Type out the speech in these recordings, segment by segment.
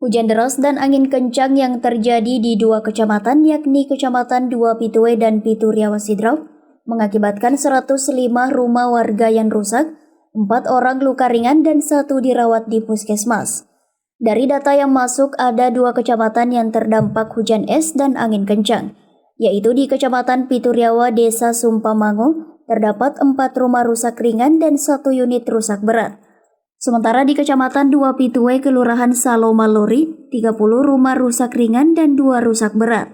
Hujan deras dan angin kencang yang terjadi di dua kecamatan yakni Kecamatan Dua Pituwe dan Pitu Riawa Sidrap mengakibatkan 105 rumah warga yang rusak, 4 orang luka ringan dan 1 dirawat di puskesmas. Dari data yang masuk ada 2 kecamatan yang terdampak hujan es dan angin kencang, yaitu di Kecamatan Pitu Riawa Desa Sumpamango terdapat 4 rumah rusak ringan dan 1 unit rusak berat. Sementara di Kecamatan Dua Pituwe, Kelurahan Salomalori, 30 rumah rusak ringan dan 2 rusak berat.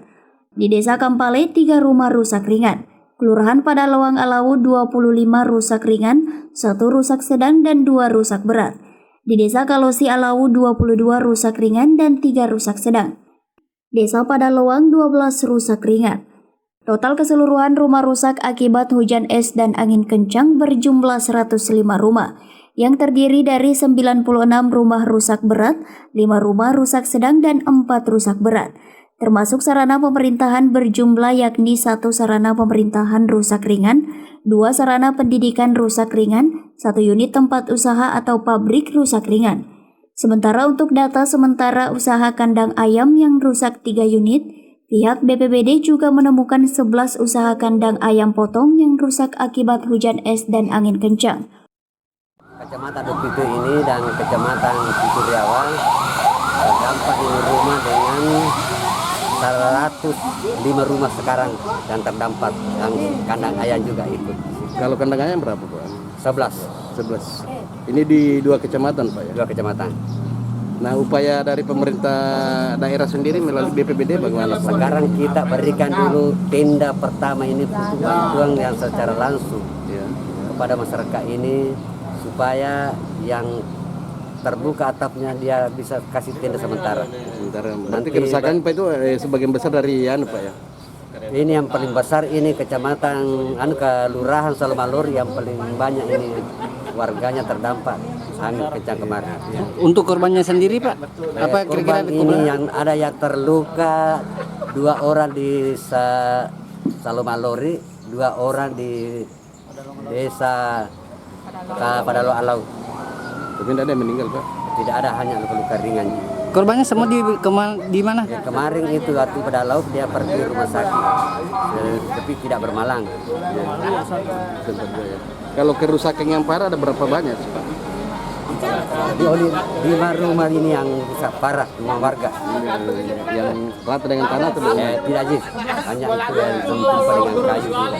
Di Desa Kampale, 3 rumah rusak ringan. Kelurahan Padalawang Alawu, 25 rusak ringan, 1 rusak sedang dan 2 rusak berat. Di Desa Kalosi Alawu, 22 rusak ringan dan 3 rusak sedang. Desa Padalawang, 12 rusak ringan. Total keseluruhan rumah rusak akibat hujan es dan angin kencang berjumlah 105 rumah, yang terdiri dari 96 rumah rusak berat, 5 rumah rusak sedang dan 4 rusak berat. Termasuk sarana pemerintahan berjumlah yakni 1 sarana pemerintahan rusak ringan, 2 sarana pendidikan rusak ringan, 1 unit tempat usaha atau pabrik rusak ringan. Sementara untuk data sementara usaha kandang ayam yang rusak 3 unit, pihak BPBD juga menemukan 11 usaha kandang ayam potong yang rusak akibat hujan es dan angin kencang. Kecamatan Dua Pituwe ini dan Kecamatan Pitu Riawa terdampak di rumah dengan 105 rumah sekarang yang terdampak, yang kandang ayam juga ikut. Kalau kandang ayam berapa Pak? 11. Ini di 2 kecamatan Pak ya? 2 kecamatan. Nah, upaya dari pemerintah daerah sendiri melalui BPBD bagaimana Pak? Sekarang kita berikan dulu tenda pertama ini bantuan yang secara langsung kepada masyarakat ini, supaya yang terbuka atapnya dia bisa kasih tenda sementara. Nanti kerusakan Pak itu sebagian besar dari Pak ya? Ini yang paling besar ini Kecamatan Kelurahan Salomalori yang paling banyak ini warganya terdampak angin kencang kemarin. Untuk korbannya sendiri Pak, apa korban kira-kira ini yang ada yang terluka 2 orang di Salomalori, 2 orang di Desa Padalawang Alawu. Tapi tidak ada yang meninggal Pak? Tidak ada, hanya luka-luka ringan. Korbannya semua di mana? Ya, kemarin itu waktu Padalawang dia pergi rumah sakit, tapi tidak bermalang. Kalau kerusakan yang parah ada berapa banyak sih Pak? Di 5 rumah ini yang rusak parah, rumah warga. Yang rata dengan tanah atau Tidak Jis, hanya itu yang ditimpa dengan kayu juga.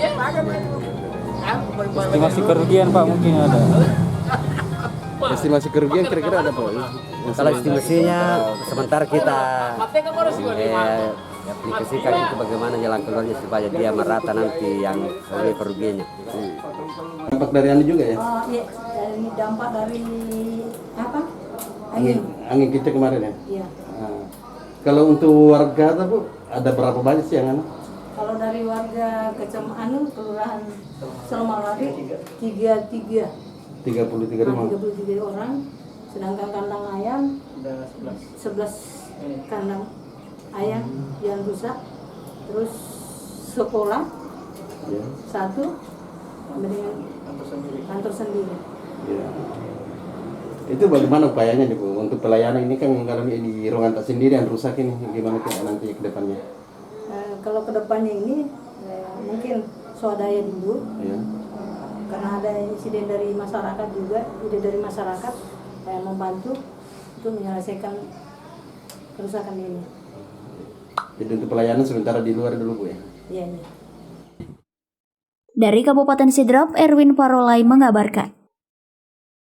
Estimasi kerugian Pak mungkin ada. Estimasi kerugian kira-kira ada Pak? Kalau estimasinya sementara kita aplikasikan itu bagaimana jalan keluarnya supaya dia merata nanti yang kerugiannya. Dampak dari anu juga ya? Iya, dari dampak dari apa? Angin kencang kemarin ya? Iya. Nah, kalau untuk warga Bu, ada berapa banyak sih yang anu? Kalau dari warga Kecamatan Kelurahan Salomalori 33 rumah. 33 orang, sedangkan kandang ayam 11 kandang ayam yang rusak, terus sekolah Ya. 1 dengan kantor sendiri. Ya. Itu bagaimana upayanya nih Bu untuk pelayanan ini kan kalau di ruangan tak sendiri yang rusak ini gimana nanti ke depannya? Kalau kedepannya ini mungkin swadaya dulu, Ya. karena ada insiden dari masyarakat juga, ide dari masyarakat membantu untuk menyelesaikan kerusakan ini. Jadi untuk pelayanan sementara di luar dulu Bu ya? Iya. Dari Kabupaten Sidrap, Erwin Parolai mengabarkan.